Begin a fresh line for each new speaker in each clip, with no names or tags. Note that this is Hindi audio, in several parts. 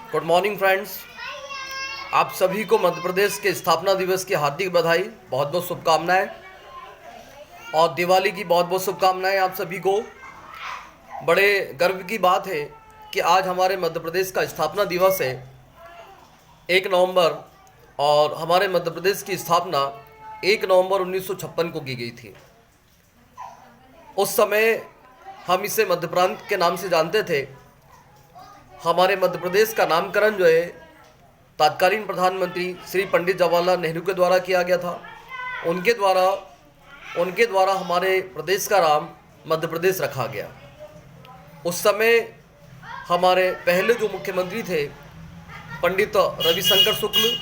Good morning friends. आप सभी को मध्य प्रदेश के स्थापना दिवस की हार्दिक बधाई, बहुत बहुत शुभकामनाएं और दिवाली की बहुत बहुत शुभकामनाएं आप सभी को। बड़े गर्व की बात है कि आज हमारे मध्य प्रदेश का स्थापना दिवस है 1 नवंबर, और हमारे मध्य प्रदेश की स्थापना 1 नवंबर 1956 को की गई थी। उस समय हम इसे मध्य प्रांत के नाम से जानते थे। हमारे मध्य प्रदेश का नामकरण जो है तत्कालीन प्रधानमंत्री श्री पंडित जवाहरलाल नेहरू के द्वारा किया गया था। उनके द्वारा हमारे प्रदेश का नाम मध्य प्रदेश रखा गया। उस समय हमारे पहले जो मुख्यमंत्री थे पंडित रविशंकर शुक्ल,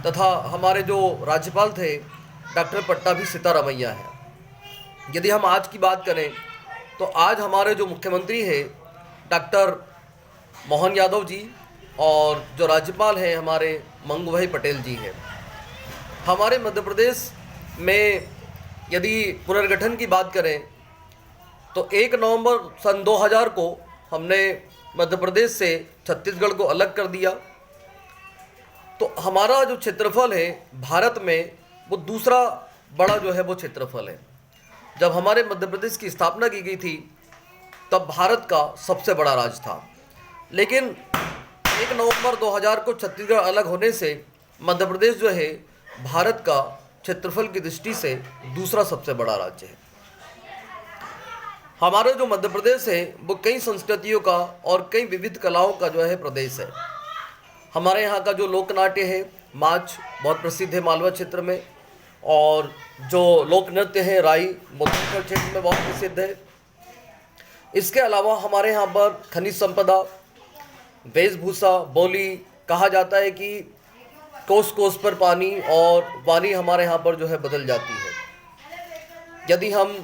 तथा हमारे जो राज्यपाल थे डॉक्टर पट्टाभी सीतारामैया है। यदि हम आज की बात करें तो आज हमारे जो मुख्यमंत्री हैं डॉक्टर मोहन यादव जी, और जो राज्यपाल हैं हमारे मंगूभाई पटेल जी हैं। हमारे मध्य प्रदेश में यदि पुनर्गठन की बात करें तो 1 नवंबर सन 2000 को हमने मध्य प्रदेश से छत्तीसगढ़ को अलग कर दिया। तो हमारा जो क्षेत्रफल है भारत में वो दूसरा बड़ा जो है वो क्षेत्रफल है। जब हमारे मध्य प्रदेश की स्थापना की गई थी तब भारत का सबसे बड़ा राज्य था, लेकिन 1 नवंबर 2000 को छत्तीसगढ़ अलग होने से मध्य प्रदेश जो है भारत का क्षेत्रफल की दृष्टि से दूसरा सबसे बड़ा राज्य है। हमारा जो मध्य प्रदेश है वो कई संस्कृतियों का और कई विविध कलाओं का जो है प्रदेश है। हमारे यहाँ का जो लोक नाट्य है माच बहुत प्रसिद्ध है मालवा क्षेत्र में, और जो लोक नृत्य है राई बुंदेलखंड क्षेत्र में बहुत प्रसिद्ध है। इसके अलावा हमारे यहाँ पर खनिज संपदा, वेशभूषा, बोली, कहा जाता है कि कोस कोस पर पानी, और वाणी हमारे यहाँ पर जो है बदल जाती है। यदि हम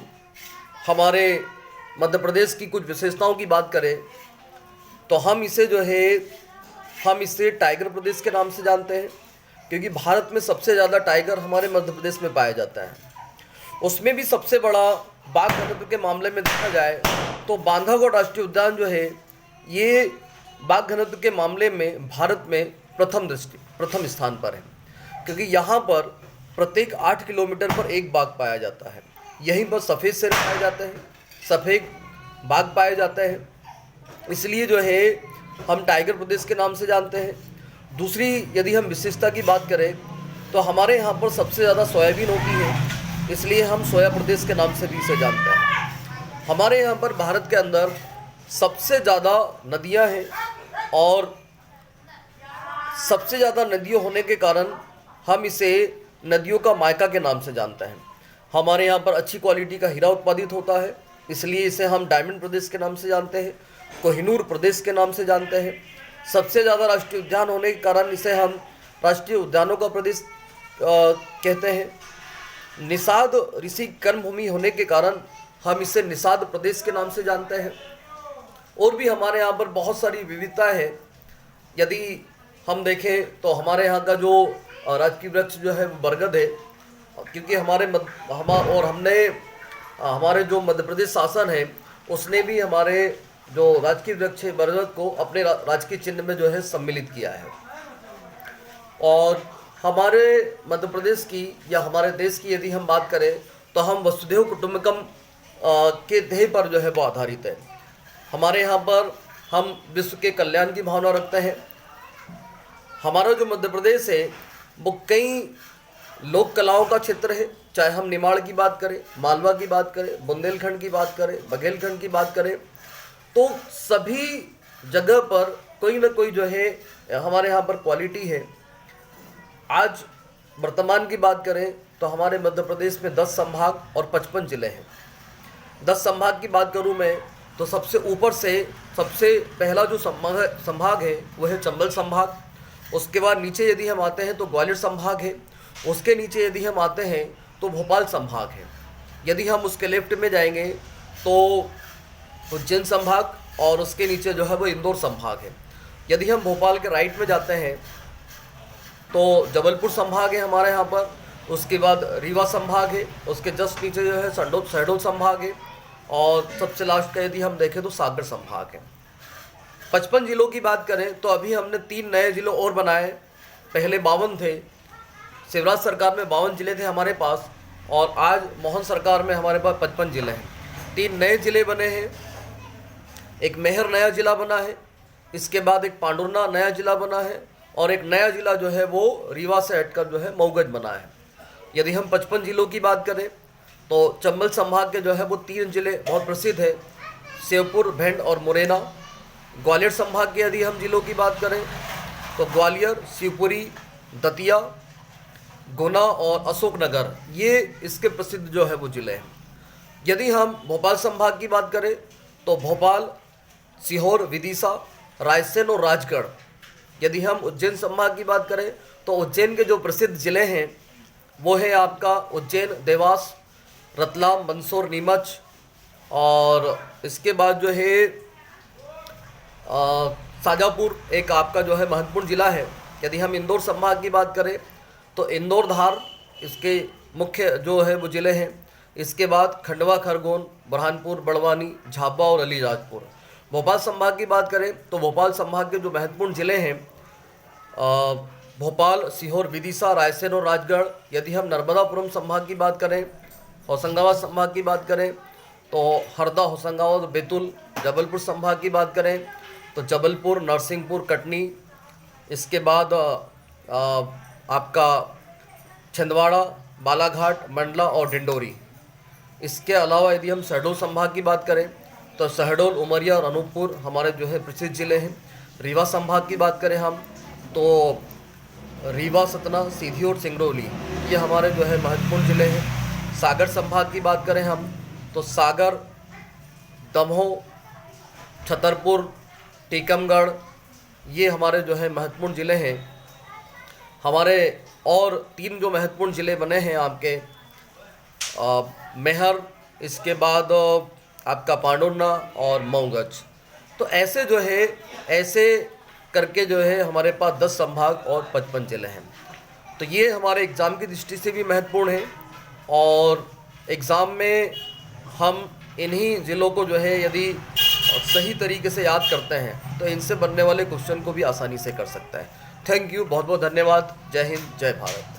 हमारे मध्य प्रदेश की कुछ विशेषताओं की बात करें तो हम इसे टाइगर प्रदेश के नाम से जानते हैं, क्योंकि भारत में सबसे ज़्यादा टाइगर हमारे मध्य प्रदेश में पाया जाता है। उसमें भी सबसे बड़ा बाघ घनत्व के मामले में देखा जाए तो बांधवगढ़ राष्ट्रीय उद्यान जो है ये बाघ घनत्व के मामले में भारत में प्रथम स्थान पर है, क्योंकि यहाँ पर प्रत्येक 8 किलोमीटर पर एक बाघ पाया जाता है। यहीं पर सफ़ेद शेर पाए जाते हैं, सफ़ेद बाघ पाए जाते हैं, इसलिए जो है हम टाइगर प्रदेश के नाम से जानते हैं। दूसरी यदि हम विशेषता की बात करें तो हमारे यहाँ पर सबसे ज़्यादा सोयाबीन होती है, इसलिए हम सोया प्रदेश के नाम से भी इसे जानते हैं। हमारे यहाँ पर भारत के अंदर सबसे ज़्यादा नदियाँ हैं, और सबसे ज़्यादा नदियों होने के कारण हम इसे नदियों का मायका के नाम से जानते हैं। हमारे यहाँ पर अच्छी क्वालिटी का हीरा उत्पादित होता है, इसलिए इसे हम डायमंड प्रदेश के नाम से जानते हैं, कोहिनूर प्रदेश के नाम से जानते हैं। सबसे ज़्यादा राष्ट्रीय उद्यान होने के कारण इसे हम राष्ट्रीय उद्यानों का प्रदेश कहते हैं। निषाद ऋषि कर्मभूमि होने के कारण हम इसे निषाद प्रदेश के नाम से जानते हैं। और भी हमारे यहाँ पर बहुत सारी विविधताएं हैं। यदि हम देखें तो हमारे यहाँ का जो राजकीय वृक्ष जो है वो बरगद है, क्योंकि हमारे जो मध्य प्रदेश शासन है उसने भी हमारे जो राजकीय वृक्ष है बरगद को अपने राजकीय चिन्ह में जो है सम्मिलित किया है। और हमारे मध्य प्रदेश की या हमारे देश की यदि हम बात करें तो हम वसुधैव कुटुंबकम के ध्येय पर जो है वो आधारित है। हमारे यहाँ पर हम विश्व के कल्याण की भावना रखते हैं। हमारा जो मध्य प्रदेश है वो कई लोक कलाओं का क्षेत्र है, चाहे हम निमाड़ की बात करें, मालवा की बात करें, बुंदेलखंड की बात करें, बघेलखंड की बात करें, तो सभी जगह पर कोई ना कोई जो है हमारे यहाँ पर क्वालिटी है। आज वर्तमान की बात करें तो हमारे मध्य प्रदेश में 10 संभाग और 55 जिले हैं। 10 संभाग की बात करूँ मैं तो सबसे ऊपर से सबसे पहला जो संभाग है वह है चंबल संभाग। उसके बाद नीचे यदि हम आते हैं तो ग्वालियर संभाग है। उसके नीचे यदि हम आते हैं तो भोपाल संभाग है। यदि हम उसके लेफ्ट में जाएंगे तो उज्जैन संभाग, और उसके नीचे जो है वो इंदौर संभाग है। यदि हम भोपाल के राइट में जाते हैं तो जबलपुर संभाग है हमारे यहाँ पर। उसके बाद रीवा संभाग है, उसके जस्ट नीचे जो है शहडोल संभाग है, और सबसे लास्ट का यदि हम देखें तो सागर संभाग है। 55 जिलों की बात करें तो अभी हमने 3 नए जिलों और बनाए। पहले 52 थे, शिवराज सरकार में 52 जिले थे हमारे पास, और आज मोहन सरकार में हमारे पास 55 जिले हैं। 3 नए जिले बने हैं, एक मेहर नया जिला बना है, इसके बाद एक पांडुरना नया जिला बना है, और एक नया जिला जो है वो रीवा से हटकर जो है मऊगज बना है। यदि हम 55 जिलों की बात करें तो चंबल संभाग के जो है वो 3 जिले बहुत प्रसिद्ध है, श्योपुर, भिंड और मुरैना। ग्वालियर संभाग के यदि हम जिलों की बात करें तो ग्वालियर, शिवपुरी, दतिया, गुना और अशोकनगर, ये इसके प्रसिद्ध जो है वो जिले हैं। यदि हम भोपाल संभाग की बात करें तो भोपाल, सीहोर, विदिशा, रायसेन और राजगढ़। यदि हम उज्जैन संभाग की बात करें तो उज्जैन के जो प्रसिद्ध जिले हैं वो है आपका उज्जैन, देवास, रतलाम, मंदसौर, नीमच, और इसके बाद जो है शाजापुर एक आपका जो है महत्वपूर्ण जिला है। यदि हम इंदौर संभाग की बात करें तो इंदौर, धार इसके मुख्य जो है वो ज़िले हैं। इसके बाद खंडवा, खरगोन, बुरहानपुर, बड़वानी, झाबा और अलीराजपुर। भोपाल संभाग की बात करें तो भोपाल संभाग के जो महत्वपूर्ण ज़िले हैं भोपाल, सीहोर, विदिशा, रायसेन और राजगढ़। यदि हम नर्मदापुरम संभाग की बात करें, होशंगाबाद संभाग की बात करें तो हरदा, होशंगाबाद, बैतूल। जबलपुर संभाग की बात करें तो जबलपुर, नरसिंहपुर, कटनी। इसके बाद आपका छिंदवाड़ा, बालाघाट, मंडला और डिंडोरी। इसके अलावा यदि हम शहडोल संभाग की बात करें तो शहडोल, उमरिया और अनूपपुर हमारे जो है प्रसिद्ध जिले हैं। रीवा संभाग की बात करें हम तो रीवा, सतना, सीधी और सिंगरौली, ये हमारे जो है महत्वपूर्ण ज़िले हैं। सागर संभाग की बात करें हम तो सागर, दमोह, छतरपुर, टीकमगढ़, ये हमारे जो है महत्वपूर्ण ज़िले हैं। हमारे और 3 जो महत्वपूर्ण ज़िले बने हैं आपके मेहर, इसके बाद आपका पांडुरना और मऊगज। तो ऐसे जो है ऐसे करके जो है हमारे पास 10 संभाग और 55 जिले हैं। तो ये हमारे एग्ज़ाम की दृष्टि से भी महत्वपूर्ण है, और एग्ज़ाम में हम इन्हीं ज़िलों को जो है यदि सही तरीके से याद करते हैं तो इनसे बनने वाले क्वेश्चन को भी आसानी से कर सकता है। थैंक यू, बहुत बहुत धन्यवाद। जय हिंद, जय भारत।